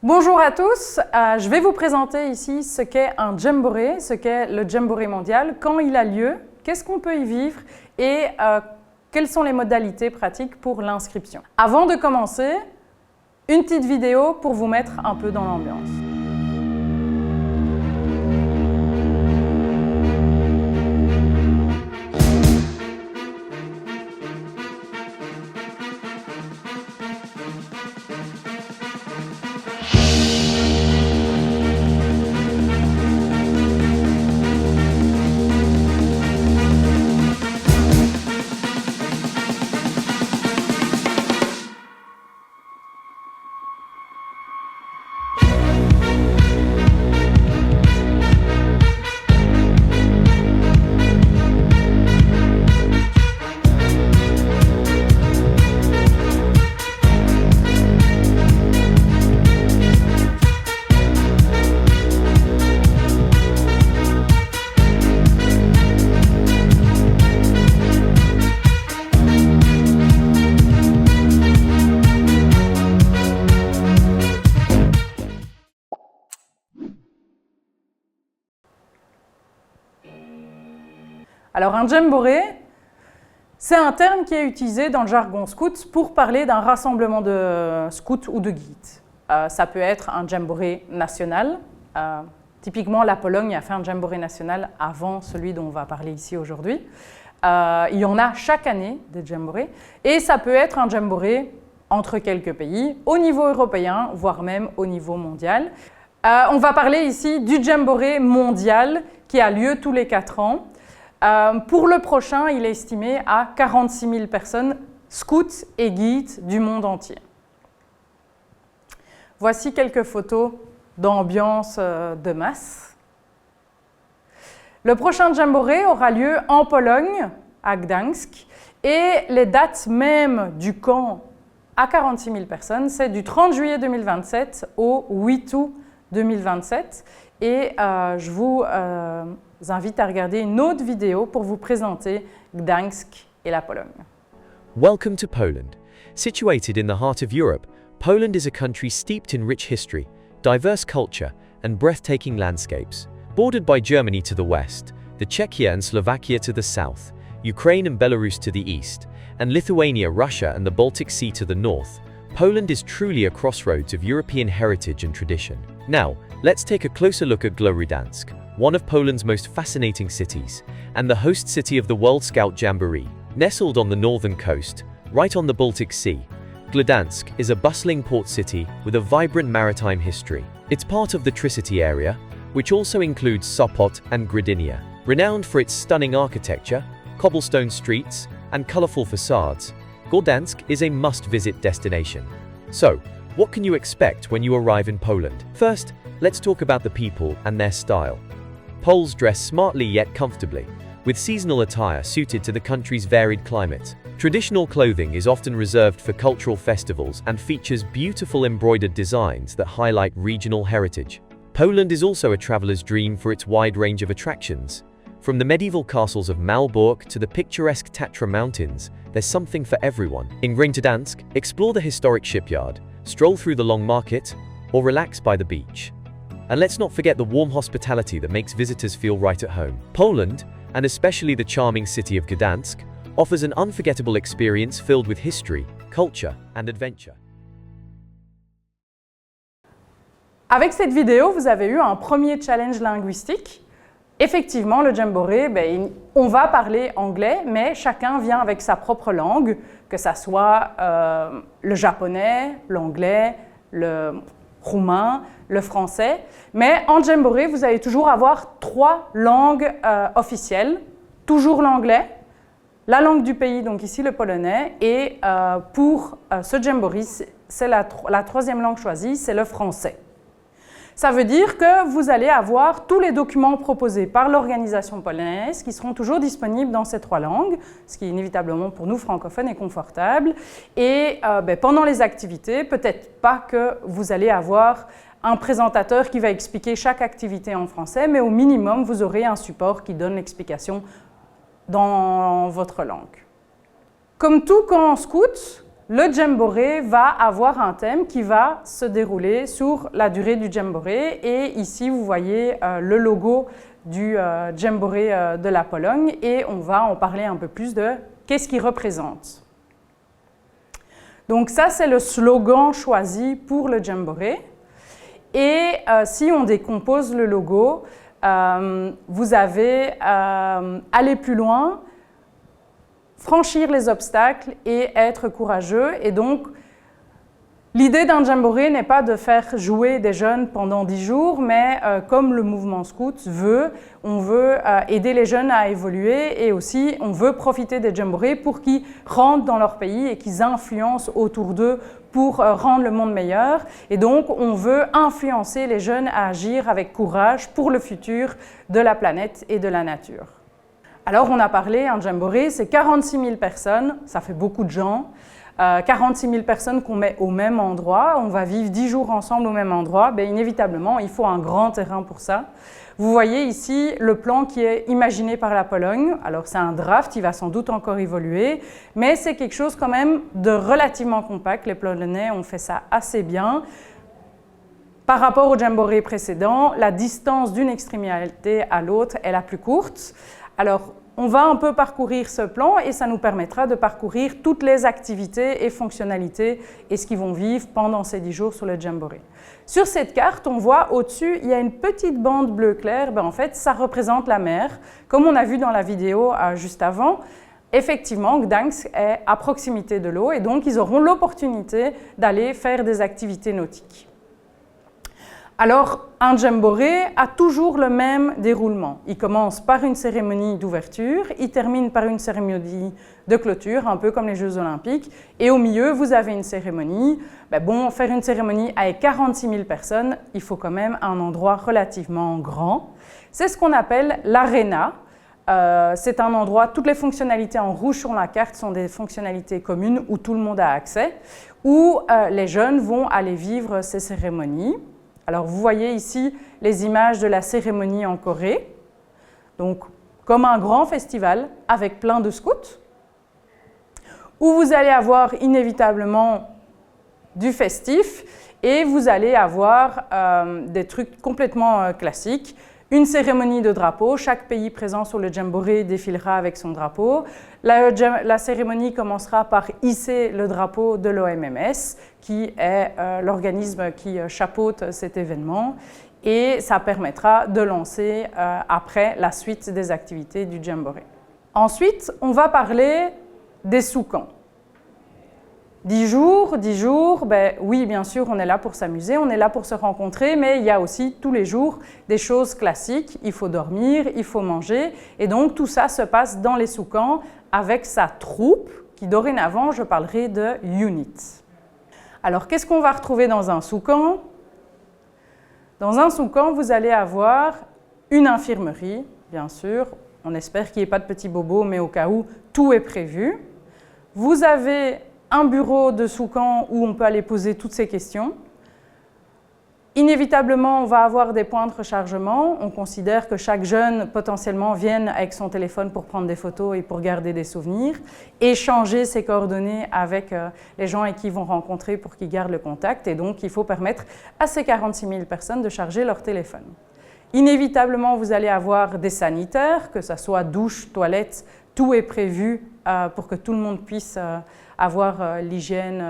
Bonjour à tous, je vais vous présenter ici ce qu'est un jamboree, ce qu'est le jamboree mondial, quand il a lieu, qu'est-ce qu'on peut y vivre et quelles sont les modalités pratiques pour l'inscription. Avant de commencer, une petite vidéo pour vous mettre un peu dans l'ambiance. Alors un jamboree, c'est un terme qui est utilisé dans le jargon scout pour parler d'un rassemblement de scouts ou de guides. Ça peut être un jamboree national. Typiquement, la Pologne a fait un jamboree national avant celui dont on va parler ici aujourd'hui. Il y en a chaque année des jamborees. Et ça peut être un jamboree entre quelques pays, au niveau européen, voire même au niveau mondial. On va parler ici du jamboree mondial qui a lieu tous les 4 ans. Pour le prochain, il est estimé à 46 000 personnes, scouts et guides du monde entier. Voici quelques photos d'ambiance de masse. Le prochain jamboree aura lieu en Pologne, à Gdańsk, et les dates même du camp à 46 000 personnes, c'est du 30 juillet 2027 au 8 août 2027. Et je vous invite à regarder une autre vidéo pour vous présenter Gdańsk et la Pologne. Welcome to Poland. Situated in the heart of Europe, Poland is a country steeped in rich history, diverse culture, and breathtaking landscapes. Bordered by Germany to the west, the Czechia and Slovakia to the south, Ukraine and Belarus to the east, and Lithuania, Russia, and the Baltic Sea to the north, Poland is truly a crossroads of European heritage and tradition. Now, let's take a closer look at Gdańsk, one of Poland's most fascinating cities, and the host city of the World Scout Jamboree. Nestled on the northern coast, right on the Baltic Sea, Gdańsk is a bustling port city with a vibrant maritime history. It's part of the Tri-City area, which also includes Sopot and Gdynia. Renowned for its stunning architecture, cobblestone streets, and colorful facades, Gdańsk is a must-visit destination. So, what can you expect when you arrive in Poland? First, let's talk about the people and their style. Poles dress smartly yet comfortably, with seasonal attire suited to the country's varied climate. Traditional clothing is often reserved for cultural festivals and features beautiful embroidered designs that highlight regional heritage. Poland is also a traveler's dream for its wide range of attractions. From the medieval castles of Malbork to the picturesque Tatra Mountains, there's something for everyone. In Gdańsk, explore the historic shipyard, stroll through the Long Market, or relax by the beach. And let's not forget the warm hospitality that makes visitors feel right at home. Poland, and especially the charming city of Gdańsk, offers an unforgettable experience filled with history, culture, and adventure. Avec cette vidéo, vous avez eu un premier challenge linguistique. Effectivement, le jamboree, on va parler anglais, mais chacun vient avec sa propre langue, que ce soit le japonais, l'anglais, le roumain, le français. Mais en jamboree, vous allez toujours avoir 3 langues officielles, toujours l'anglais, la langue du pays, donc ici le polonais, et pour ce jamboree, c'est la 3e langue choisie, c'est le français. Ça veut dire que vous allez avoir tous les documents proposés par l'organisation polonaise qui seront toujours disponibles dans ces 3 langues, ce qui inévitablement pour nous francophones est confortable. Et pendant les activités, peut-être pas que vous allez avoir un présentateur qui va expliquer chaque activité en français, mais au minimum, vous aurez un support qui donne l'explication dans votre langue. Comme tout camp scout, le Djemboré va avoir un thème qui va se dérouler sur la durée du Djemboré. Et ici, vous voyez le logo du Djemboré de la Pologne et on va en parler un peu plus de qu'est-ce qu'il représente. Donc ça, c'est le slogan choisi pour le Djemboré. Et si on décompose le logo, vous avez aller plus loin, franchir les obstacles et être courageux. Et donc, l'idée d'un Djemboré n'est pas de faire jouer des jeunes pendant 10 jours, mais comme le mouvement scout veut, on veut aider les jeunes à évoluer et aussi on veut profiter des Djemborés pour qu'ils rentrent dans leur pays et qu'ils influencent autour d'eux pour rendre le monde meilleur. Et donc, on veut influencer les jeunes à agir avec courage pour le futur de la planète et de la nature. Alors, on a parlé, un Djemboré, c'est 46 000 personnes, ça fait beaucoup de gens. 46 000 personnes qu'on met au même endroit, on va vivre 10 jours ensemble au même endroit, bien, inévitablement, il faut un grand terrain pour ça. Vous voyez ici le plan qui est imaginé par la Pologne. Alors, c'est un draft, il va sans doute encore évoluer, mais c'est quelque chose quand même de relativement compact. Les Polonais ont fait ça assez bien. Par rapport au Djemboré précédent, la distance d'une extrémité à l'autre est la plus courte. Alors, on va un peu parcourir ce plan et ça nous permettra de parcourir toutes les activités et fonctionnalités et ce qu'ils vont vivre pendant ces 10 jours sur le Djemboré. Sur cette carte, on voit au-dessus, il y a une petite bande bleu clair. En fait, ça représente la mer. Comme on a vu dans la vidéo juste avant, effectivement, Gdańsk est à proximité de l'eau et donc ils auront l'opportunité d'aller faire des activités nautiques. Alors, un Djemboré a toujours le même déroulement. Il commence par une cérémonie d'ouverture, il termine par une cérémonie de clôture, un peu comme les Jeux Olympiques, et au milieu, vous avez une cérémonie. Faire une cérémonie avec 46 000 personnes, il faut quand même un endroit relativement grand. C'est ce qu'on appelle l'aréna. C'est un endroit, toutes les fonctionnalités en rouge sur la carte sont des fonctionnalités communes où tout le monde a accès, où les jeunes vont aller vivre ces cérémonies. Alors, vous voyez ici les images de la cérémonie en Corée, donc comme un grand festival avec plein de scouts, où vous allez avoir inévitablement du festif et vous allez avoir des trucs complètement classiques. Une cérémonie de drapeau, chaque pays présent sur le Djemboré défilera avec son drapeau. La cérémonie commencera par hisser le drapeau de l'OMMS, qui est l'organisme qui chapeaute cet événement, et ça permettra de lancer après la suite des activités du Djemboré. Ensuite, on va parler des sous-camps. 10 jours, oui, bien sûr, on est là pour s'amuser, on est là pour se rencontrer, mais il y a aussi tous les jours des choses classiques. Il faut dormir, il faut manger, et donc tout ça se passe dans les sous-camps avec sa troupe, qui dorénavant, je parlerai de unit. Alors, qu'est-ce qu'on va retrouver dans un sous-camp? Dans un sous-camp, vous allez avoir une infirmerie, bien sûr. On espère qu'il n'y ait pas de petits bobos, mais au cas où, tout est prévu. Vous avez un bureau de sous-camp où on peut aller poser toutes ces questions. Inévitablement, on va avoir des points de rechargement. On considère que chaque jeune, potentiellement, vienne avec son téléphone pour prendre des photos et pour garder des souvenirs, échanger ses coordonnées avec les gens avec qui ils vont rencontrer pour qu'ils gardent le contact. Et donc, il faut permettre à ces 46 000 personnes de charger leur téléphone. Inévitablement, vous allez avoir des sanitaires, que ce soit douche, toilette, tout est prévu pour que tout le monde puisse avoir l'hygiène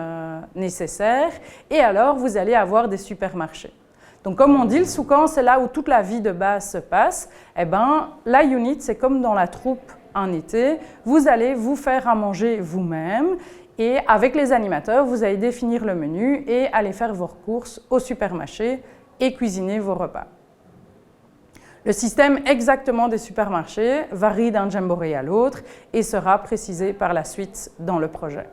nécessaire. Et alors, vous allez avoir des supermarchés. Donc, comme on dit, le sous-camp, c'est là où toute la vie de base se passe. Eh bien, la unit, c'est comme dans la troupe en été. Vous allez vous faire à manger vous-même. Et avec les animateurs, vous allez définir le menu et aller faire vos courses au supermarché et cuisiner vos repas. Le système exactement des supermarchés varie d'un Djemboré à l'autre et sera précisé par la suite dans le projet.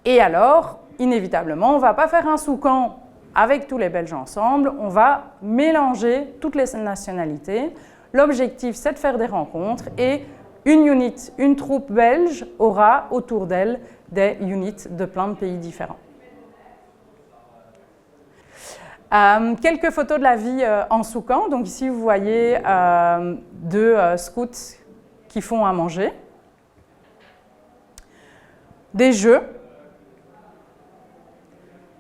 Et alors, inévitablement, on ne va pas faire un sous-camp avec tous les Belges ensemble, on va mélanger toutes les nationalités. L'objectif, c'est de faire des rencontres et une unit, une troupe belge aura autour d'elle des units de plein de pays différents. Quelques photos de la vie en sous-camp. Donc ici, vous voyez deux scouts qui font à manger. Des jeux.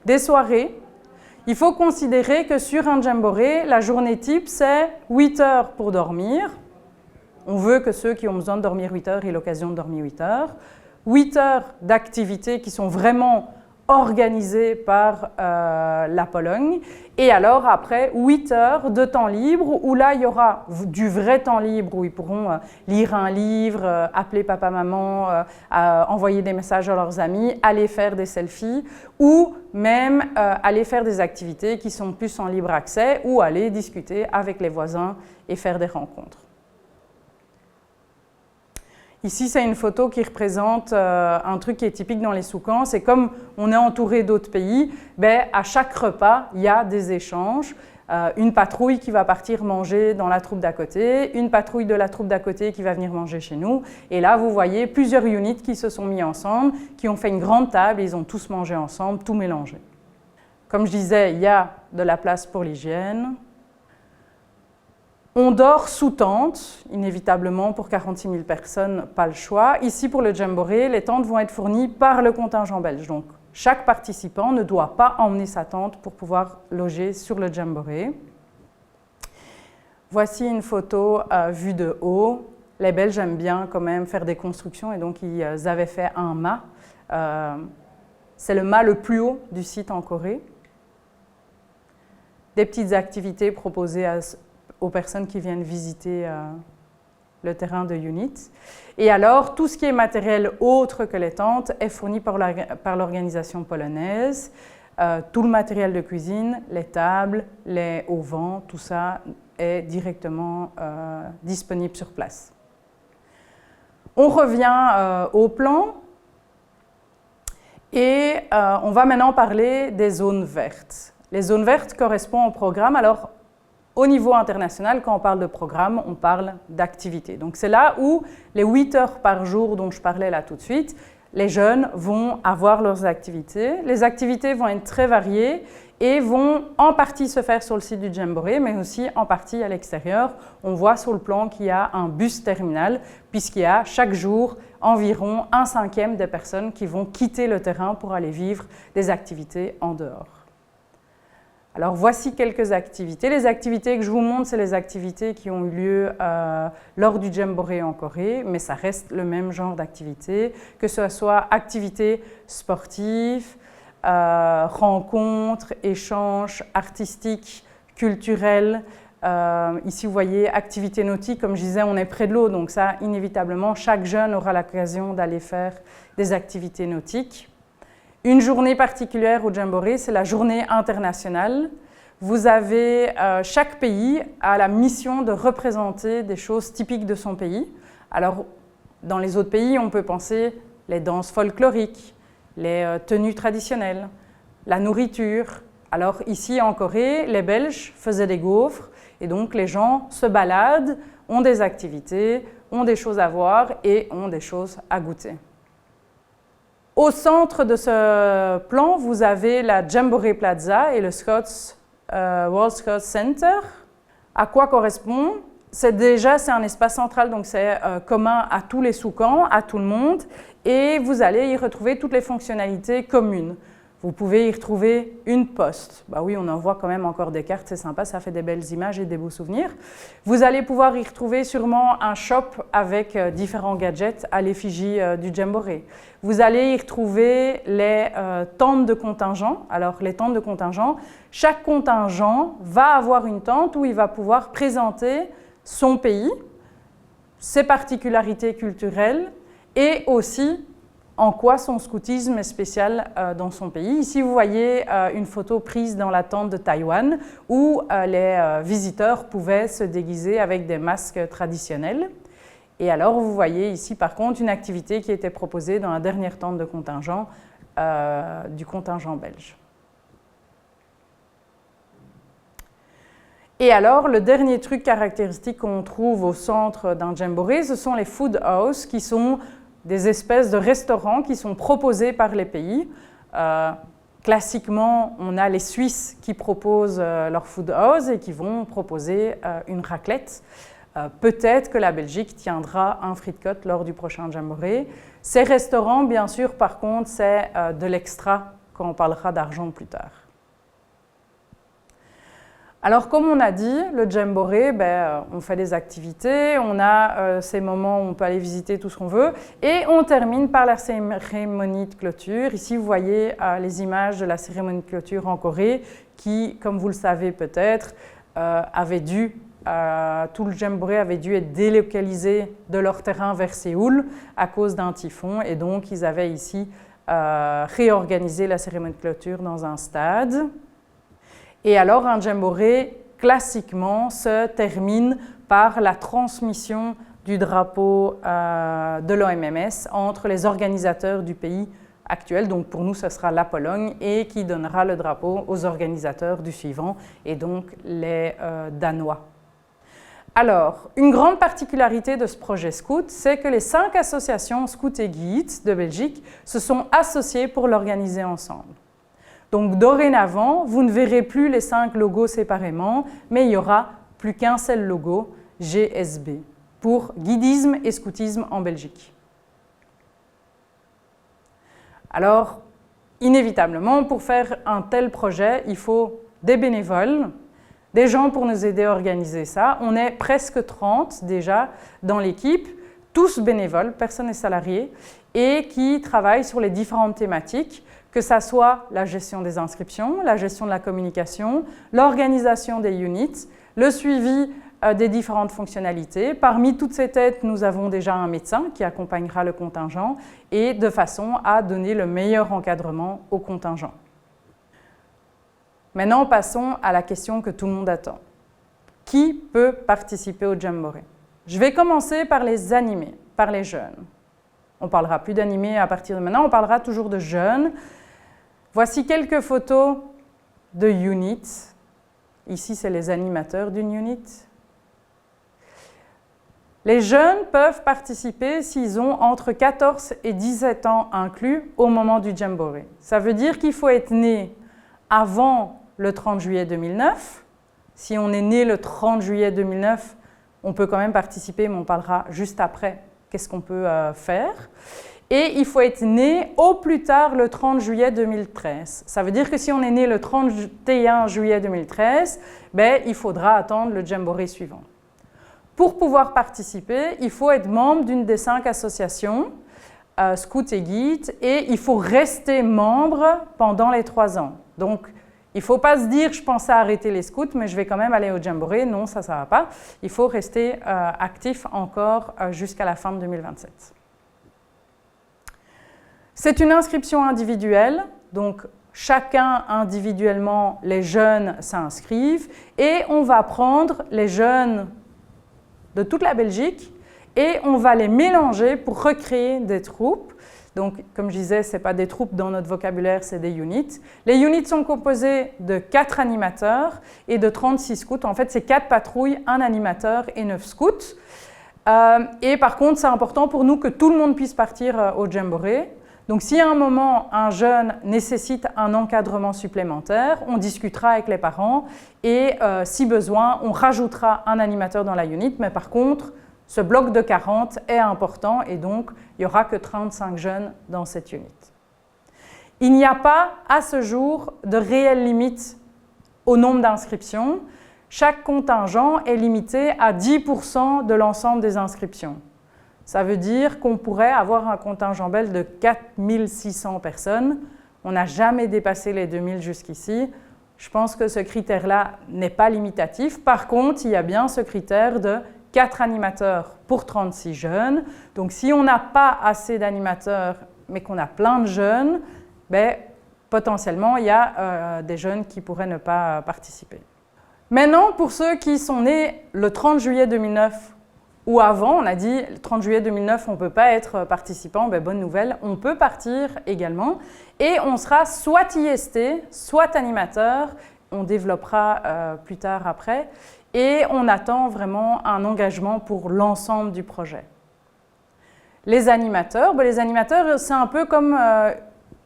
Des soirées. Il faut considérer que sur un jamboree, la journée type, c'est 8 heures pour dormir. On veut que ceux qui ont besoin de dormir 8 heures aient l'occasion de dormir 8 heures. 8 heures d'activités qui sont vraiment organisées par la Pologne. Et alors après, 8 heures de temps libre, où là, il y aura du vrai temps libre, où ils pourront lire un livre, appeler papa-maman, envoyer des messages à leurs amis, aller faire des selfies, ou même aller faire des activités qui sont plus en libre accès, ou aller discuter avec les voisins et faire des rencontres. Ici, c'est une photo qui représente un truc qui est typique dans les Soukhans. C'est comme on est entouré d'autres pays, ben, à chaque repas, il y a des échanges. Une patrouille qui va partir manger dans la troupe d'à côté, une patrouille de la troupe d'à côté qui va venir manger chez nous. Et là, vous voyez plusieurs units qui se sont mis ensemble, qui ont fait une grande table, et ils ont tous mangé ensemble, tout mélangé. Comme je disais, il y a de la place pour l'hygiène. On dort sous tente, inévitablement pour 46 000 personnes, pas le choix. Ici, pour le jamboree, les tentes vont être fournies par le contingent belge. Donc, chaque participant ne doit pas emmener sa tente pour pouvoir loger sur le jamboree. Voici une photo vue de haut. Les Belges aiment bien quand même faire des constructions et donc ils avaient fait un mât. C'est le mât le plus haut du site en Corée. Des petites activités proposées aux personnes qui viennent visiter le terrain de UNIT. Et alors, tout ce qui est matériel autre que les tentes est fourni par l'organisation polonaise. Tout le matériel de cuisine, les tables, les auvents, tout ça est directement disponible sur place. On revient au plan et on va maintenant parler des zones vertes. Les zones vertes correspondent au programme. Alors, au niveau international, quand on parle de programme, on parle d'activité. Donc c'est là où les 8 heures par jour dont je parlais là tout de suite, les jeunes vont avoir leurs activités. Les activités vont être très variées et vont en partie se faire sur le site du jamboree, mais aussi en partie à l'extérieur. On voit sur le plan qu'il y a un bus terminal, puisqu'il y a chaque jour environ 1/5 des personnes qui vont quitter le terrain pour aller vivre des activités en dehors. Alors voici quelques activités. Les activités que je vous montre, c'est les activités qui ont eu lieu lors du jamboree en Corée, mais ça reste le même genre d'activités, que ce soit activités sportives, rencontres, échanges artistiques, culturels. Ici, vous voyez, activités nautiques, comme je disais, on est près de l'eau, donc ça, inévitablement, chaque jeune aura l'occasion d'aller faire des activités nautiques. Une journée particulière au jamboree, c'est la journée internationale. Vous avez, chaque pays a la mission de représenter des choses typiques de son pays. Alors, dans les autres pays, on peut penser les danses folkloriques, les tenues traditionnelles, la nourriture. Alors ici en Corée, les Belges faisaient des gaufres et donc les gens se baladent, ont des activités, ont des choses à voir et ont des choses à goûter. Au centre de ce plan, vous avez la Jamboree Plaza et le World Scouts Center. À quoi correspond? C'est un espace central, donc c'est commun à tous les Soukhans, à tout le monde, et vous allez y retrouver toutes les fonctionnalités communes. Vous pouvez y retrouver une poste. Bah oui, on en voit quand même encore des cartes, c'est sympa, ça fait des belles images et des beaux souvenirs. Vous allez pouvoir y retrouver sûrement un shop avec différents gadgets à l'effigie du jamboree. Vous allez y retrouver les tentes de contingent. Alors, les tentes de contingent, chaque contingent va avoir une tente où il va pouvoir présenter son pays, ses particularités culturelles et aussi en quoi son scoutisme est spécial dans son pays. Ici, vous voyez une photo prise dans la tente de Taïwan où les visiteurs pouvaient se déguiser avec des masques traditionnels. Et alors, vous voyez ici, par contre, une activité qui était proposée dans la dernière tente de contingent du contingent belge. Et alors, le dernier truc caractéristique qu'on trouve au centre d'un jamboree, ce sont les food houses, qui sont des espèces de restaurants qui sont proposés par les pays. Classiquement, on a les Suisses qui proposent leur food house et qui vont proposer une raclette. Peut-être que la Belgique tiendra un frites-côtes lors du prochain jamboree. Ces restaurants, bien sûr, par contre, c'est de l'extra quand on parlera d'argent plus tard. Alors, comme on a dit, le Jamboree, on fait des activités, on a ces moments où on peut aller visiter tout ce qu'on veut, et on termine par la cérémonie de clôture. Ici, vous voyez les images de la cérémonie de clôture en Corée, qui, comme vous le savez peut-être, tout le Jamboree avait dû être délocalisé de leur terrain vers Séoul à cause d'un typhon, et donc ils avaient ici réorganisé la cérémonie de clôture dans un stade. Et alors, un Jamboree, classiquement, se termine par la transmission du drapeau de l'OMMS entre les organisateurs du pays actuel. Donc, pour nous, ce sera la Pologne, et qui donnera le drapeau aux organisateurs du suivant, et donc les Danois. Alors, une grande particularité de ce projet scout, c'est que les 5 associations Scouts et Guides de Belgique se sont associées pour l'organiser ensemble. Donc, dorénavant, vous ne verrez plus les 5 logos séparément, mais il n'y aura plus qu'un seul logo, GSB, pour Guidisme et Scoutisme en Belgique. Alors, inévitablement, pour faire un tel projet, il faut des bénévoles, des gens pour nous aider à organiser ça. On est presque 30 déjà dans l'équipe, tous bénévoles, personne n'est salarié, et qui travaillent sur les différentes thématiques, que ce soit la gestion des inscriptions, la gestion de la communication, l'organisation des units, le suivi des différentes fonctionnalités. Parmi toutes ces têtes, nous avons déjà un médecin qui accompagnera le contingent, et de façon à donner le meilleur encadrement au contingent. Maintenant, passons à la question que tout le monde attend. Qui peut participer au Jamboree? Je vais commencer par les animés, par les jeunes. On ne parlera plus d'animés à partir de maintenant, on parlera toujours de jeunes. Voici quelques photos de units. Ici, c'est les animateurs d'une unit. Les jeunes peuvent participer s'ils ont entre 14 et 17 ans inclus au moment du Jamboree. Ça veut dire qu'il faut être né avant le 30 juillet 2009. Si on est né le 30 juillet 2009, on peut quand même participer, mais on parlera juste après qu'est-ce qu'on peut faire. Et il faut être né au plus tard le 30 juillet 2013. Ça veut dire que si on est né le 31 juillet 2013, il faudra attendre le Jamboree suivant. Pour pouvoir participer, il faut être membre d'une des 5 associations, Scouts et Guides, et il faut rester membre pendant les 3 ans. Donc, il ne faut pas se dire « je pensais arrêter les scouts, mais je vais quand même aller au Jamboree ». Non, ça ne va pas. Il faut rester actif encore jusqu'à la fin de 2027. C'est une inscription individuelle, donc chacun individuellement, les jeunes s'inscrivent, et on va prendre les jeunes de toute la Belgique et on va les mélanger pour recréer des troupes. Donc, comme je disais, ce n'est pas des troupes dans notre vocabulaire, c'est des units. Les units sont composés de 4 animateurs et de 36 scouts. En fait, c'est 4 patrouilles, 1 animateur et 9 scouts. Et par contre, c'est important pour nous que tout le monde puisse partir au Jamboree. Donc, si à un moment, un jeune nécessite un encadrement supplémentaire, on discutera avec les parents et si besoin, on rajoutera un animateur dans la unit. Mais par contre, ce bloc de 40 est important et donc il n'y aura que 35 jeunes dans cette unit. Il n'y a pas à ce jour de réelle limite au nombre d'inscriptions. Chaque contingent est limité à 10% de l'ensemble des inscriptions. Ça veut dire qu'on pourrait avoir un contingent belge de 4600 personnes. On n'a jamais dépassé les 2000 jusqu'ici. Je pense que ce critère-là n'est pas limitatif. Par contre, il y a bien ce critère de 4 animateurs pour 36 jeunes. Donc, si on n'a pas assez d'animateurs, mais qu'on a plein de jeunes, potentiellement, il y a des jeunes qui pourraient ne pas participer. Maintenant, pour ceux qui sont nés le 30 juillet 2009 ou avant, on a dit le 30 juillet 2009, on ne peut pas être participant, bonne nouvelle, on peut partir également. Et on sera soit IST, soit animateur, on développera plus tard après. Et on attend vraiment un engagement pour l'ensemble du projet. Les animateurs, c'est un peu comme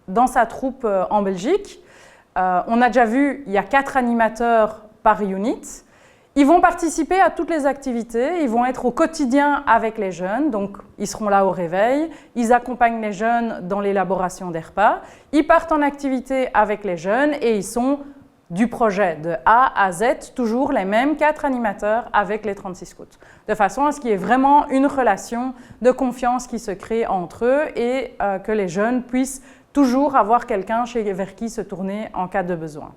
dans sa troupe en Belgique. On a déjà vu, il y a 4 animateurs par unit. Ils vont participer à toutes les activités, ils vont être au quotidien avec les jeunes, donc ils seront là au réveil, ils accompagnent les jeunes dans l'élaboration des repas, ils partent en activité avec les jeunes et ils sont du projet de A à Z, toujours les mêmes 4 animateurs avec les 36 scouts, de façon à ce qu'il y ait vraiment une relation de confiance qui se crée entre eux et que les jeunes puissent toujours avoir quelqu'un vers qui se tourner en cas de besoin.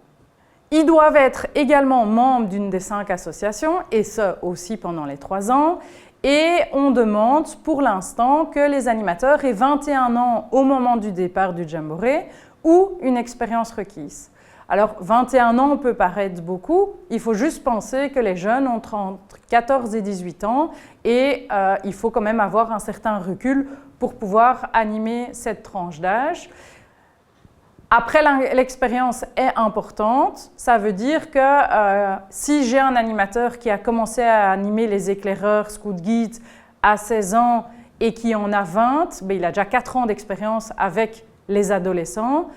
Ils doivent être également membres d'une des 5 associations, et ce aussi pendant les 3 ans. Et on demande pour l'instant que les animateurs aient 21 ans au moment du départ du Jamboree ou une expérience requise. Alors 21 ans peut paraître beaucoup, il faut juste penser que les jeunes ont entre 14 et 18 ans et il faut quand même avoir un certain recul pour pouvoir animer cette tranche d'âge. Après, l'expérience est importante. Ça veut dire que si j'ai un animateur qui a commencé à animer les éclaireurs Scout Guide à 16 ans et qui en a 20, ben, il a déjà 4 ans d'expérience avec les adolescents.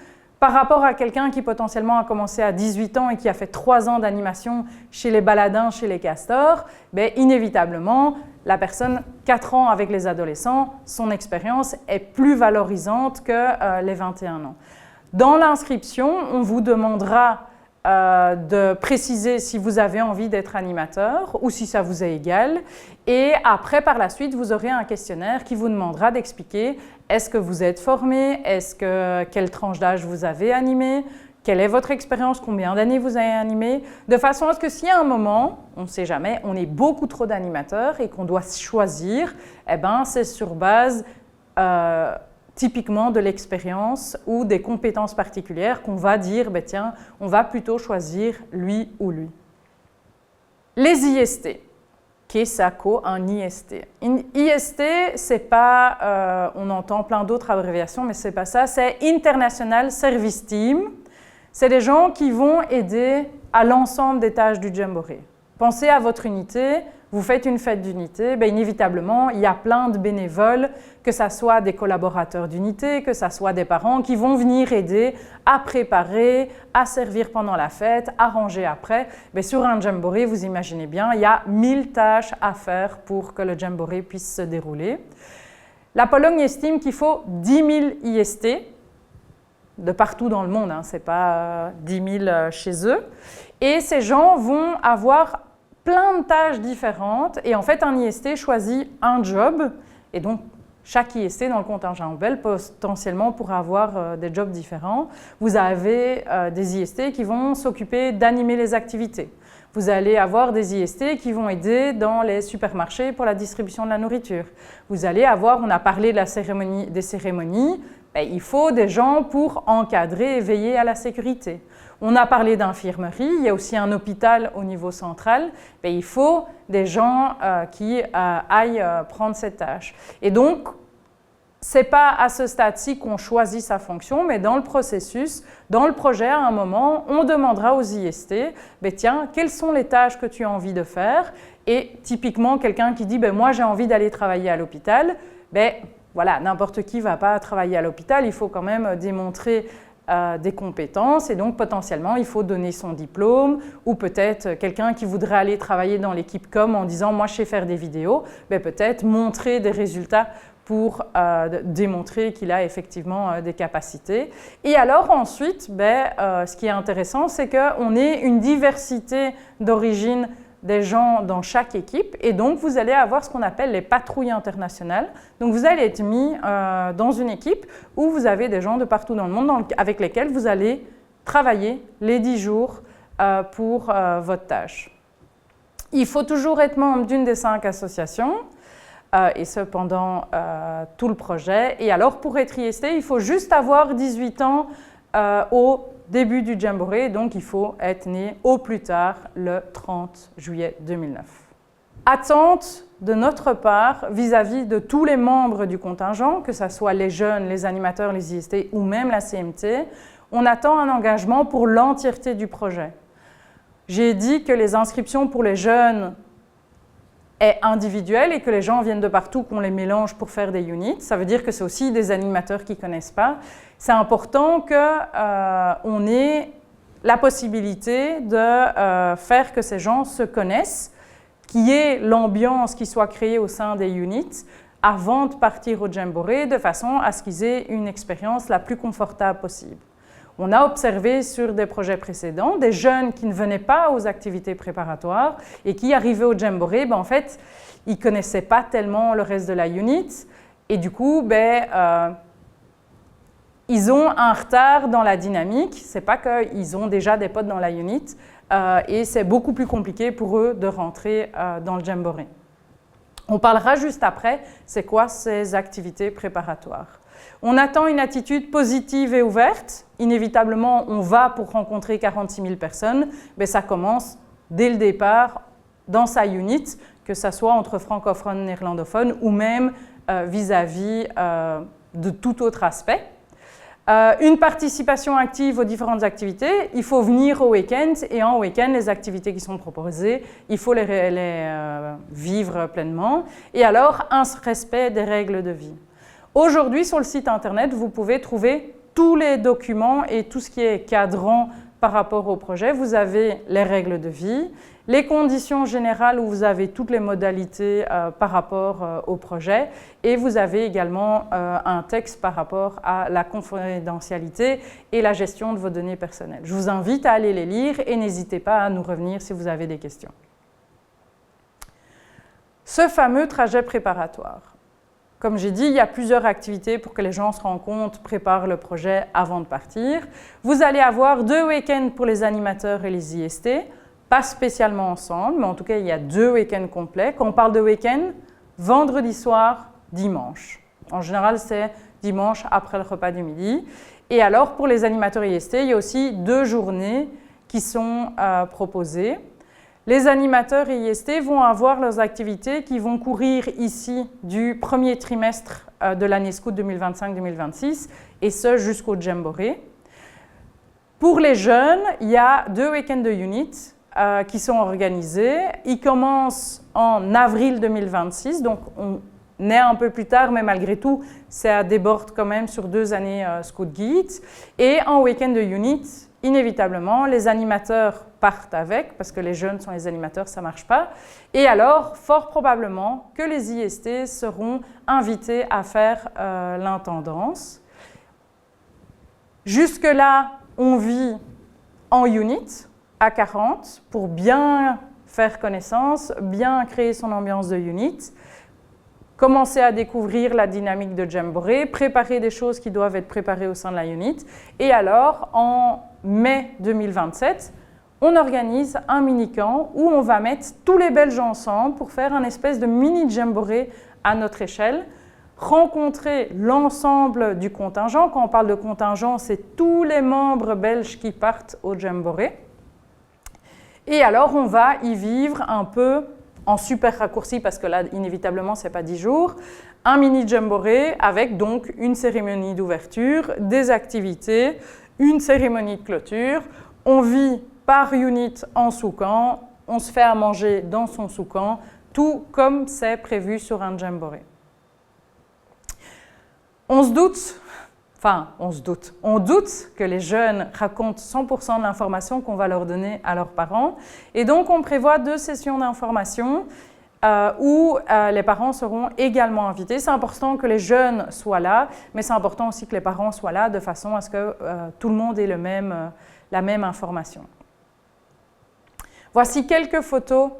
Par rapport à quelqu'un qui potentiellement a commencé à 18 ans et qui a fait 3 ans d'animation chez les baladins, chez les castors, ben, inévitablement, la personne, 4 ans avec les adolescents, son expérience est plus valorisante que les 21 ans. Dans l'inscription, on vous demandera de préciser si vous avez envie d'être animateur ou si ça vous est égal. Et après, par la suite, vous aurez un questionnaire qui vous demandera d'expliquer est-ce que vous êtes formé, quelle tranche d'âge vous avez animé, quelle est votre expérience, combien d'années vous avez animé, de façon à ce que s'il y a un moment, on ne sait jamais, on est beaucoup trop d'animateurs et qu'on doit choisir, eh ben, c'est sur base typiquement de l'expérience ou des compétences particulières qu'on va dire, ben tiens, on va plutôt choisir lui ou lui. Les IST. Qu'est-ce qu'un IST? Une IST, c'est pas, on entend plein d'autres abréviations, mais c'est pas ça, c'est International Service Team. C'est des gens qui vont aider à l'ensemble des tâches du Jamboree. Pensez à votre unité, vous faites une fête d'unité, ben inévitablement, il y a plein de bénévoles, que ce soit des collaborateurs d'unité, que ce soit des parents qui vont venir aider à préparer, à servir pendant la fête, à ranger après. Ben sur un Jamboree, vous imaginez bien, il y a 1000 tâches à faire pour que le Jamboree puisse se dérouler. La Pologne estime qu'il faut 10 000 IST, de partout dans le monde, hein, ce n'est pas 10 000 chez eux. Et ces gens vont avoir plein de tâches différentes et en fait un IST choisit un job et donc chaque IST dans le contingent belge potentiellement pourra avoir des jobs différents. Vous avez des IST qui vont s'occuper d'animer les activités. Vous allez avoir des IST qui vont aider dans les supermarchés pour la distribution de la nourriture. Vous allez avoir, on a parlé de des cérémonies, ben, il faut des gens pour encadrer et veiller à la sécurité. On a parlé d'infirmerie, il y a aussi un hôpital au niveau central, ben, il faut des gens qui aillent prendre cette tâche. Et donc, ce n'est pas à ce stade-ci qu'on choisit sa fonction, mais dans le processus, dans le projet, à un moment, on demandera aux IST, ben, tiens, quelles sont les tâches que tu as envie de faire? Et typiquement, quelqu'un qui dit, ben, moi j'ai envie d'aller travailler à l'hôpital, ben, voilà, n'importe qui ne va pas travailler à l'hôpital, il faut quand même démontrer des compétences et donc potentiellement il faut donner son diplôme ou peut-être quelqu'un qui voudrait aller travailler dans l'équipe com en disant moi je sais faire des vidéos, ben peut-être montrer des résultats pour démontrer qu'il a effectivement des capacités. Et alors ensuite, ben, ce qui est intéressant, c'est qu'on ait une diversité d'origine des gens dans chaque équipe et donc vous allez avoir ce qu'on appelle les patrouilles internationales. Donc vous allez être mis dans une équipe où vous avez des gens de partout dans le monde avec lesquels vous allez travailler les 10 jours pour votre tâche. Il faut toujours être membre d'une des 5 associations et ce pendant tout le projet. Et alors pour être IST, il faut juste avoir 18 ans au début du Jamboree, donc il faut être né au plus tard le 30 juillet 2009. Attente de notre part vis-à-vis de tous les membres du contingent, que ce soit les jeunes, les animateurs, les IST ou même la CMT, on attend un engagement pour l'entièreté du projet. J'ai dit que les inscriptions pour les jeunes est individuelle et que les gens viennent de partout, qu'on les mélange pour faire des units. Ça veut dire que c'est aussi des animateurs qui ne connaissent pas. C'est important qu'on ait la possibilité de faire que ces gens se connaissent, qu'il y ait l'ambiance qui soit créée au sein des units avant de partir au Jamboree, de façon à ce qu'ils aient une expérience la plus confortable possible. On a observé sur des projets précédents des jeunes qui ne venaient pas aux activités préparatoires et qui arrivaient au Jamboree, en fait, ils ne connaissaient pas tellement le reste de la unit et du coup, ils ont un retard dans la dynamique. Ce n'est pas qu'ils ont déjà des potes dans la unit et c'est beaucoup plus compliqué pour eux de rentrer dans le Jamboree. On parlera juste après, c'est quoi ces activités préparatoires. On attend une attitude positive et ouverte. Inévitablement, on va pour rencontrer 46 000 personnes, mais ça commence dès le départ dans sa unit, que ce soit entre francophones, néerlandophones ou même vis-à-vis de tout autre aspect. Une participation active aux différentes activités, il faut venir au week-end et en week-end, les activités qui sont proposées, il faut les vivre pleinement. Et alors, un respect des règles de vie. Aujourd'hui, sur le site internet, vous pouvez trouver tous les documents et tout ce qui est cadrant par rapport au projet. Vous avez les règles de vie, les conditions générales où vous avez toutes les modalités par rapport au projet et vous avez également un texte par rapport à la confidentialité et la gestion de vos données personnelles. Je vous invite à aller les lire et n'hésitez pas à nous revenir si vous avez des questions. Ce fameux trajet préparatoire. Comme j'ai dit, il y a plusieurs activités pour que les gens se rencontrent, préparent le projet avant de partir. Vous allez avoir 2 week-ends pour les animateurs et les IST, pas spécialement ensemble, mais en tout cas, il y a 2 week-ends complets. Quand on parle de week-end, vendredi soir, dimanche. En général, c'est dimanche après le repas du midi. Et alors, pour les animateurs IST, il y a aussi 2 journées qui sont proposées. Les animateurs IST vont avoir leurs activités qui vont courir ici du premier trimestre de l'année Scout 2025-2026 et ce jusqu'au Jamboree. Pour les jeunes, il y a 2 week-ends de unit qui sont organisés. Ils commencent en avril 2026, donc on est un peu plus tard, mais malgré tout, ça déborde quand même sur 2 années Scout Guide. Et en week-end de unit, inévitablement, les animateurs partent avec, parce que les jeunes sont les animateurs, ça ne marche pas. Et alors, fort probablement que les IST seront invités à faire l'intendance. Jusque-là, on vit en unit, à 40, pour bien faire connaissance, bien créer son ambiance de unit, commencer à découvrir la dynamique de Jamboree, préparer des choses qui doivent être préparées au sein de la unit. Et alors, en mai 2027, on organise un mini-camp où on va mettre tous les Belges ensemble pour faire un espèce de mini-Jamboree à notre échelle, rencontrer l'ensemble du contingent. Quand on parle de contingent, c'est tous les membres belges qui partent au Jamboree. Et alors, on va y vivre un peu en super raccourci, parce que là, inévitablement, ce n'est pas 10 jours, un mini-Jamboree avec donc une cérémonie d'ouverture, des activités, une cérémonie de clôture. On vit par unit en sous-camp, on se fait à manger dans son sous-camp, tout comme c'est prévu sur un Jamboree. On doute que les jeunes racontent 100% de l'information qu'on va leur donner à leurs parents. Et donc, on prévoit 2 sessions d'information où les parents seront également invités. C'est important que les jeunes soient là, mais c'est important aussi que les parents soient là de façon à ce que tout le monde ait la même information. Voici quelques photos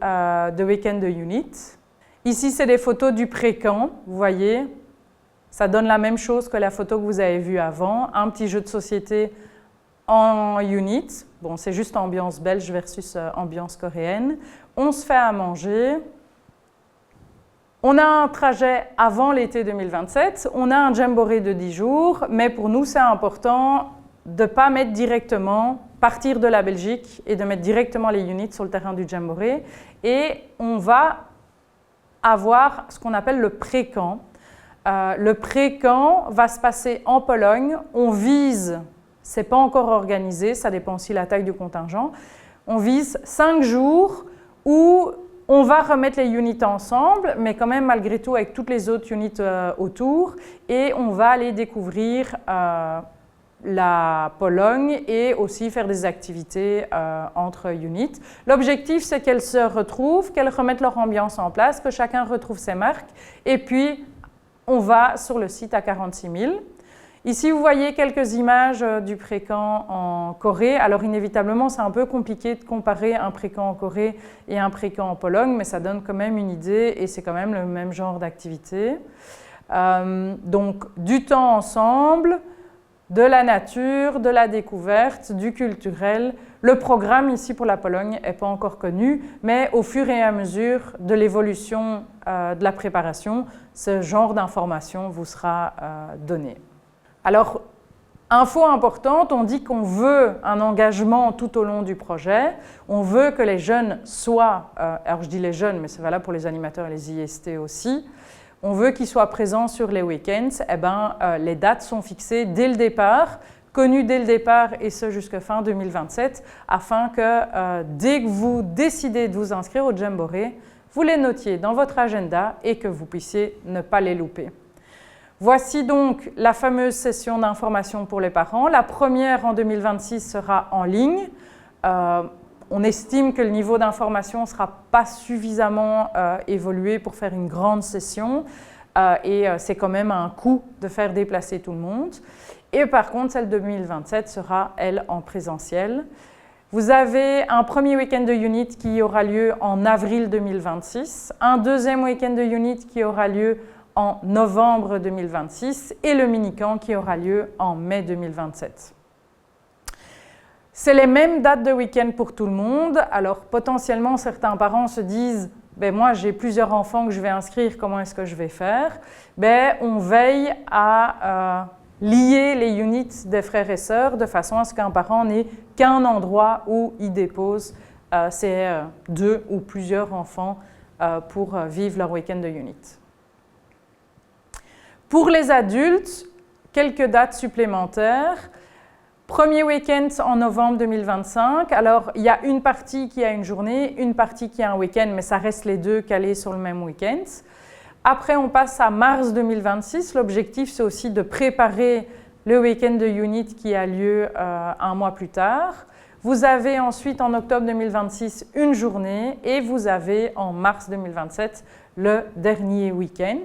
de week-end de unit. Ici, c'est des photos du pré-camp, vous voyez. Ça donne la même chose que la photo que vous avez vue avant. Un petit jeu de société en unit. Bon, c'est juste ambiance belge versus ambiance coréenne. On se fait à manger. On a un trajet avant l'été 2027. On a un Jamboree de 10 jours. Mais pour nous, c'est important de ne pas mettre directement, partir de la Belgique et de mettre directement les units sur le terrain du Jamboree. Et on va avoir ce qu'on appelle le pré-camp. Le pré-camp va se passer en Pologne. On vise, ce n'est pas encore organisé, ça dépend aussi de la taille du contingent, on vise 5 jours où on va remettre les units ensemble, mais quand même malgré tout avec toutes les autres units autour, et on va aller découvrir la Pologne et aussi faire des activités entre units. L'objectif, c'est qu'elles se retrouvent, qu'elles remettent leur ambiance en place, que chacun retrouve ses marques et puis on va sur le site à 46 000. Ici, vous voyez quelques images du pré-camp en Corée. Alors, inévitablement, c'est un peu compliqué de comparer un pré-camp en Corée et un pré-camp en Pologne, mais ça donne quand même une idée et c'est quand même le même genre d'activité. Donc, du temps ensemble, de la nature, de la découverte, du culturel. Le programme ici pour la Pologne n'est pas encore connu, mais au fur et à mesure de l'évolution de la préparation, ce genre d'information vous sera donné. Alors, info importante, on dit qu'on veut un engagement tout au long du projet, on veut que les jeunes soient, alors je dis les jeunes, mais c'est valable pour les animateurs et les IST aussi, on veut qu'ils soient présents sur les week-ends, les dates sont fixées dès le départ, connues dès le départ et ce jusqu'à fin 2027, afin que dès que vous décidez de vous inscrire au Jamboree, vous les notiez dans votre agenda et que vous puissiez ne pas les louper. Voici donc la fameuse session d'information pour les parents. La première en 2026 sera en ligne. On estime que le niveau d'information ne sera pas suffisamment évolué pour faire une grande session et c'est quand même un coût de faire déplacer tout le monde. Et par contre, celle de 2027 sera, elle, en présentiel. Vous avez un premier week-end de unit qui aura lieu en avril 2026, un deuxième week-end de unit qui aura lieu en novembre 2026 et le mini-camp qui aura lieu en mai 2027. C'est les mêmes dates de week-end pour tout le monde. Alors potentiellement, certains parents se disent « ben moi j'ai plusieurs enfants que je vais inscrire, comment est-ce que je vais faire ?» Ben, on veille à lier les units des frères et sœurs de façon à ce qu'un parent n'ait qu'un endroit où il dépose ses 2 ou plusieurs enfants pour vivre leur week-end de unit. Pour les adultes, quelques dates supplémentaires. Premier week-end en novembre 2025. Alors, il y a une partie qui a une journée, une partie qui a un week-end, mais ça reste les deux calés sur le même week-end. Après, on passe à mars 2026. L'objectif, c'est aussi de préparer le week-end de unit qui a lieu un mois plus tard. Vous avez ensuite, en octobre 2026, une journée et vous avez en mars 2027 le dernier week-end.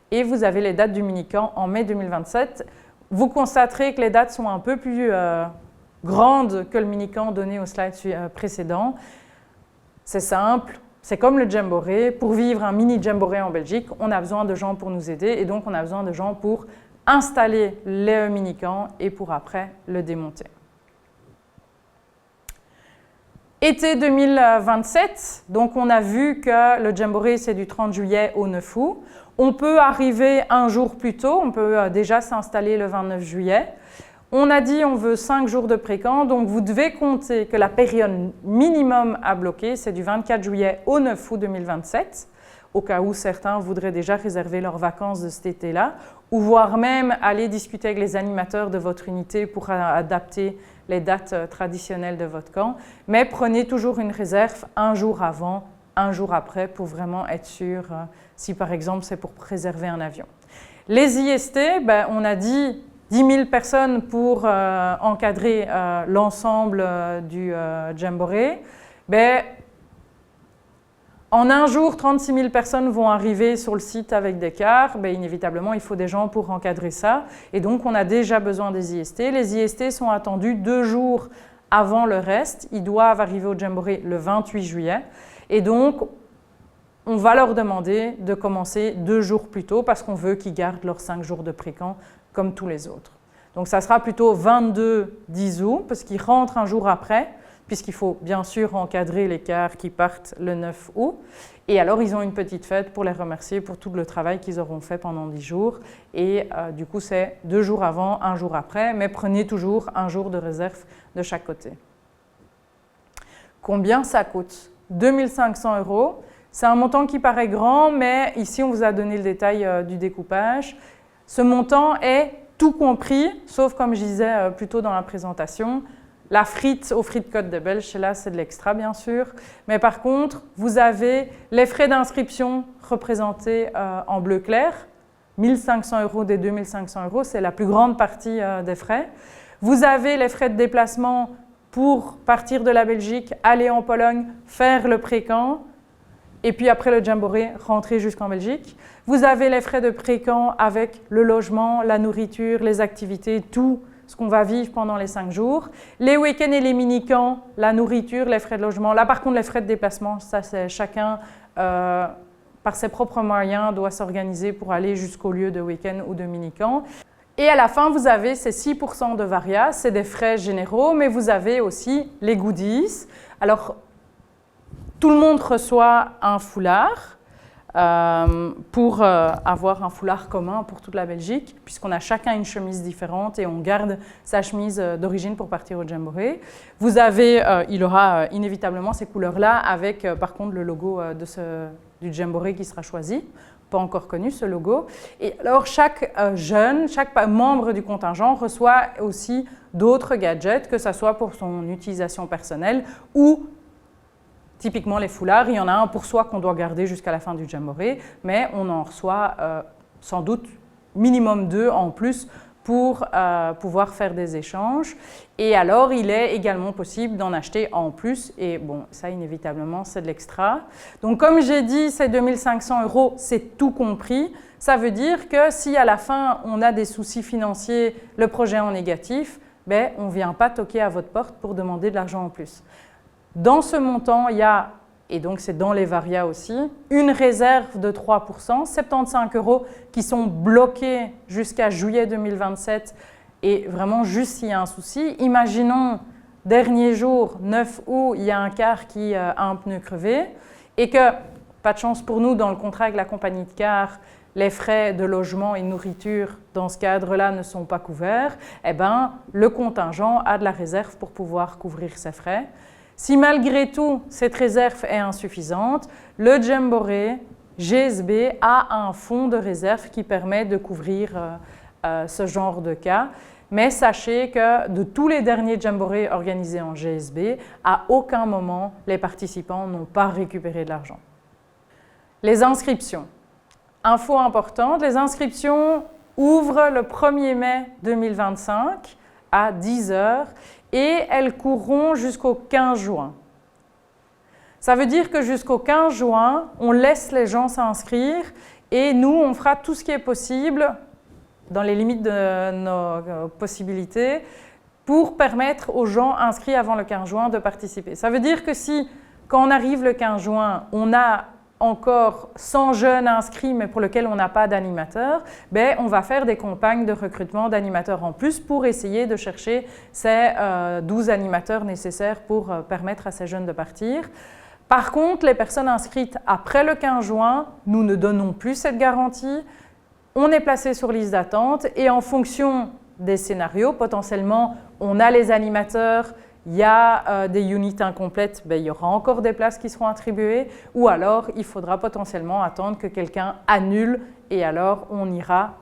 Et vous avez les dates du mini-camp en mai 2027. Vous constaterez que les dates sont un peu plus grandes que le mini-camp donné au slide précédent. C'est simple, c'est comme le Jamboree. Pour vivre un mini Jamboree en Belgique, on a besoin de gens pour nous aider et donc on a besoin de gens pour installer les mini-camps et pour après le démonter. Été 2027, donc on a vu que le Jamboree c'est du 30 juillet au 9 août. On peut arriver un jour plus tôt, on peut déjà s'installer le 29 juillet. On a dit on veut 5 jours de pré-camp, donc vous devez compter que la période minimum à bloquer, c'est du 24 juillet au 9 août 2027, au cas où certains voudraient déjà réserver leurs vacances de cet été-là, ou voire même aller discuter avec les animateurs de votre unité pour adapter les dates traditionnelles de votre camp. Mais prenez toujours une réserve un jour avant, un jour après, pour vraiment être sûr si par exemple c'est pour préserver un avion. Les IST, on a dit 10 000 personnes pour encadrer l'ensemble du Jamboree. En un jour, 36 000 personnes vont arriver sur le site avec des cars. Inévitablement, il faut des gens pour encadrer ça. Et donc, on a déjà besoin des IST. Les IST sont attendus 2 jours avant le reste. Ils doivent arriver au Jamboree le 28 juillet. Et donc, on va leur demander de commencer 2 jours plus tôt parce qu'on veut qu'ils gardent leurs 5 jours de pré-camp comme tous les autres. Donc, ça sera plutôt 22-10 août parce qu'ils rentrent un jour après, puisqu'il faut bien sûr encadrer les cars qui partent le 9 août. Et alors, ils ont une petite fête pour les remercier pour tout le travail qu'ils auront fait pendant 10 jours. Et du coup, c'est 2 jours avant, 1 jour après, mais prenez toujours un jour de réserve de chaque côté. Combien ça coûte ? 2 500 €. C'est un montant qui paraît grand, mais ici, on vous a donné le détail du découpage. Ce montant est tout compris, sauf comme je disais plus tôt dans la présentation, la frite aux frites Côte de Belge, là c'est de l'extra bien sûr, mais par contre vous avez les frais d'inscription représentés en bleu clair, 1 500 € des 2 500 €, c'est la plus grande partie des frais. Vous avez les frais de déplacement pour partir de la Belgique, aller en Pologne, faire le pré-camp, et puis après le Jamboree, rentrer jusqu'en Belgique. Vous avez les frais de pré-camp avec le logement, la nourriture, les activités, tout ce qu'on va vivre pendant les 5 jours. Les week-ends et les mini-camps, la nourriture, les frais de logement. Là, par contre, les frais de déplacement, ça, c'est chacun, par ses propres moyens, doit s'organiser pour aller jusqu'au lieu de week-end ou de mini-camp. Et à la fin, vous avez ces 6% de varia, c'est des frais généraux, mais vous avez aussi les goodies. Alors, tout le monde reçoit un foulard pour avoir un foulard commun pour toute la Belgique, puisqu'on a chacun une chemise différente et on garde sa chemise d'origine pour partir au Jamboree. Vous avez, il aura inévitablement ces couleurs-là avec par contre le logo du Jamboree qui sera choisi. Pas encore connu ce logo. Et alors chaque jeune, chaque membre du contingent reçoit aussi d'autres gadgets, que ce soit pour son utilisation personnelle ou typiquement les foulards. Il y en a un pour soi qu'on doit garder jusqu'à la fin du Jamboree, mais on en reçoit sans doute minimum 2 en plus pour pouvoir faire des échanges. Et alors, il est également possible d'en acheter en plus. Et bon, ça, inévitablement, c'est de l'extra. Donc, comme j'ai dit, ces 2 500 €, c'est tout compris. Ça veut dire que si à la fin, on a des soucis financiers, le projet en négatif, ben, on ne vient pas toquer à votre porte pour demander de l'argent en plus. Dans ce montant, il y a, et donc c'est dans les varia aussi, une réserve de 3%, 75 € qui sont bloqués jusqu'à juillet 2027 et vraiment juste s'il y a un souci. Imaginons, dernier jour, 9 août, il y a un car qui a un pneu crevé et que, pas de chance pour nous, dans le contrat avec la compagnie de car, les frais de logement et de nourriture dans ce cadre-là ne sont pas couverts, eh ben, le contingent a de la réserve pour pouvoir couvrir ses frais. Si malgré tout, cette réserve est insuffisante, le Jamboree GSB a un fonds de réserve qui permet de couvrir ce genre de cas. Mais sachez que de tous les derniers Jamborees organisés en GSB, à aucun moment les participants n'ont pas récupéré de l'argent. Les inscriptions. Info importante, les inscriptions ouvrent le 1er mai 2025 à 10 h et elles courront jusqu'au 15 juin. Ça veut dire que jusqu'au 15 juin, on laisse les gens s'inscrire et nous, on fera tout ce qui est possible, dans les limites de nos possibilités, pour permettre aux gens inscrits avant le 15 juin de participer. Ça veut dire que si, quand on arrive le 15 juin, on a encore 100 jeunes inscrits, mais pour lesquels on n'a pas d'animateur, ben, on va faire des campagnes de recrutement d'animateurs en plus pour essayer de chercher ces 12 animateurs nécessaires pour permettre à ces jeunes de partir. Par contre, les personnes inscrites après le 15 juin, nous ne donnons plus cette garantie. On est placé sur liste d'attente et en fonction des scénarios, potentiellement, on a les animateurs, il y a des units incomplètes, ben, il y aura encore des places qui seront attribuées, ou alors il faudra potentiellement attendre que quelqu'un annule et alors on ira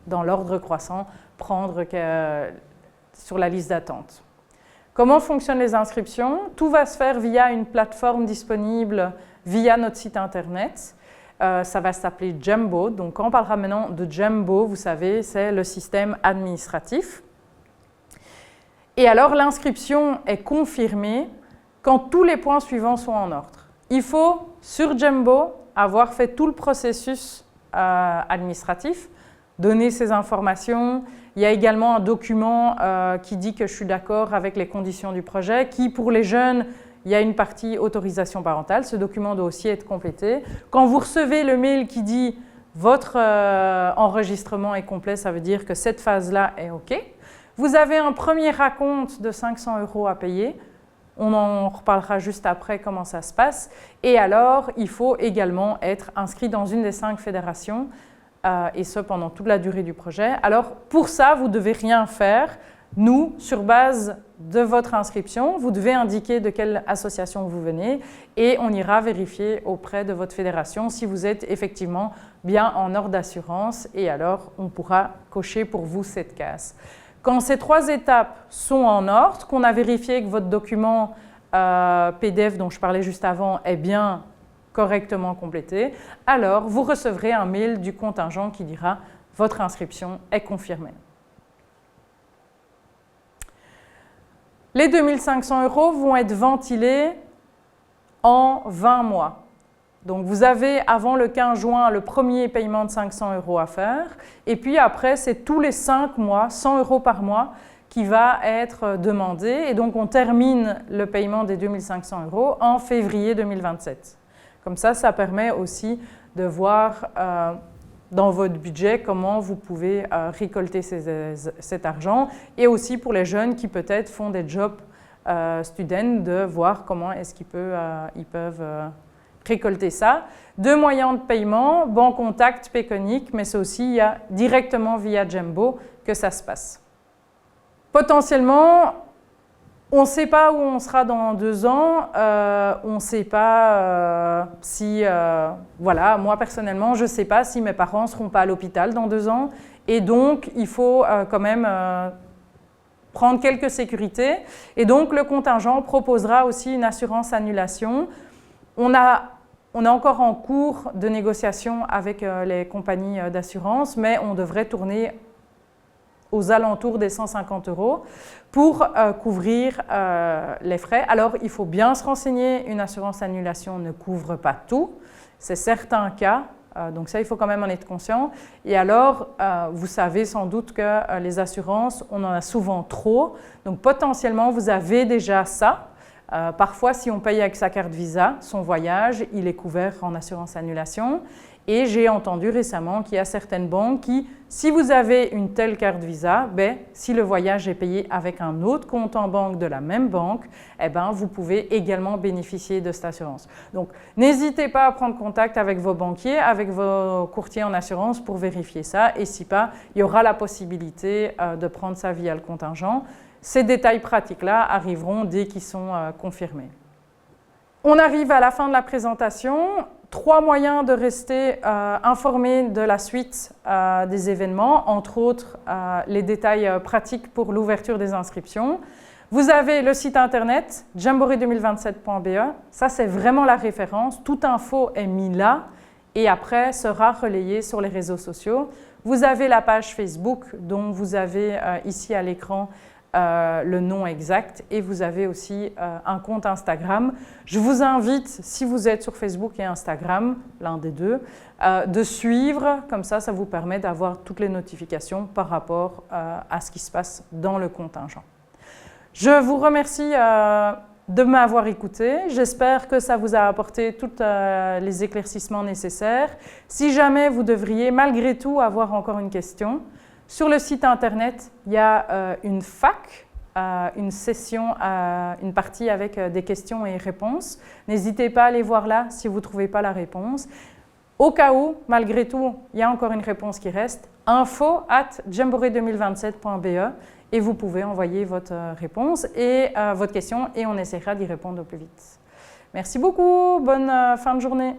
dans l'ordre croissant prendre sur la liste d'attente. Comment fonctionnent les inscriptions? Tout va se faire via une plateforme disponible via notre site internet. Ça va s'appeler Jambo. Donc quand on parlera maintenant de Jambo, vous savez, c'est le système administratif. Et alors, l'inscription est confirmée quand tous les points suivants sont en ordre. Il faut, sur Jambo, avoir fait tout le processus administratif, donner ces informations. Il y a également un document qui dit que je suis d'accord avec les conditions du projet, qui, pour les jeunes, il y a une partie autorisation parentale. Ce document doit aussi être complété. Quand vous recevez le mail qui dit « Votre enregistrement est complet », ça veut dire que cette phase-là est OK. Vous avez un premier raconte de 500 € à payer. On en reparlera juste après comment ça se passe. Et alors, il faut également être inscrit dans une des 5 fédérations, et ce pendant toute la durée du projet. Alors, pour ça, vous ne devez rien faire. Nous, sur base de votre inscription, vous devez indiquer de quelle association vous venez et on ira vérifier auprès de votre fédération si vous êtes effectivement bien en ordre d'assurance et alors on pourra cocher pour vous cette case. Quand ces 3 étapes sont en ordre, qu'on a vérifié que votre document PDF dont je parlais juste avant est bien correctement complété, alors vous recevrez un mail du contingent qui dira « Votre inscription est confirmée ». Les 2500 € vont être ventilés en 20 mois. Donc vous avez avant le 15 juin le premier paiement de 500 € à faire et puis après c'est tous les 5 mois, 100 € par mois qui va être demandé et donc on termine le paiement des 2500 € en février 2027. Comme ça permet aussi de voir dans votre budget comment vous pouvez récolter cet argent et aussi pour les jeunes qui peut-être font des jobs students de voir comment est-ce qu'ils peuvent récolter ça. 2 moyens de paiement, Bancontact, Payconiq, mais c'est aussi directement via Jembo que ça se passe. Potentiellement, on ne sait pas où on sera dans 2 ans, on ne sait pas si, voilà, moi personnellement, je ne sais pas si mes parents ne seront pas à l'hôpital dans 2 ans, et donc il faut quand même prendre quelques sécurités, et donc le contingent proposera aussi une assurance annulation. On est encore en cours de négociation avec les compagnies d'assurance, mais on devrait tourner aux alentours des 150 € pour couvrir les frais. Alors, il faut bien se renseigner, une assurance annulation ne couvre pas tout, c'est certains cas, donc ça, il faut quand même en être conscient. Et alors, vous savez sans doute que les assurances, on en a souvent trop, donc potentiellement, vous avez déjà ça. Parfois, si on paye avec sa carte Visa, son voyage, il est couvert en assurance annulation. Et j'ai entendu récemment qu'il y a certaines banques qui, si vous avez une telle carte Visa, si le voyage est payé avec un autre compte en banque de la même banque, vous pouvez également bénéficier de cette assurance. Donc, n'hésitez pas à prendre contact avec vos banquiers, avec vos courtiers en assurance pour vérifier ça. Et si pas, il y aura la possibilité de prendre ça via le contingent. Ces détails pratiques-là arriveront dès qu'ils sont confirmés. On arrive à la fin de la présentation. 3 moyens de rester informé de la suite des événements, entre autres les détails pratiques pour l'ouverture des inscriptions. Vous avez le site internet jamboree2027.be, ça c'est vraiment la référence, toute info est mise là et après sera relayée sur les réseaux sociaux. Vous avez la page Facebook dont vous avez ici à l'écran le nom exact et vous avez aussi un compte Instagram. Je vous invite, si vous êtes sur Facebook et Instagram, l'un des deux, de suivre, comme ça vous permet d'avoir toutes les notifications par rapport à ce qui se passe dans le contingent. Je vous remercie de m'avoir écouté. J'espère que ça vous a apporté tous les éclaircissements nécessaires. Si jamais vous devriez malgré tout avoir encore une question, sur le site internet, il y a une FAQ, une session, une partie avec des questions et réponses. N'hésitez pas à aller voir là si vous ne trouvez pas la réponse. Au cas où, malgré tout, il y a encore une réponse qui reste, info@jamboree2027.be et vous pouvez envoyer votre réponse et votre question et on essaiera d'y répondre au plus vite. Merci beaucoup, bonne fin de journée.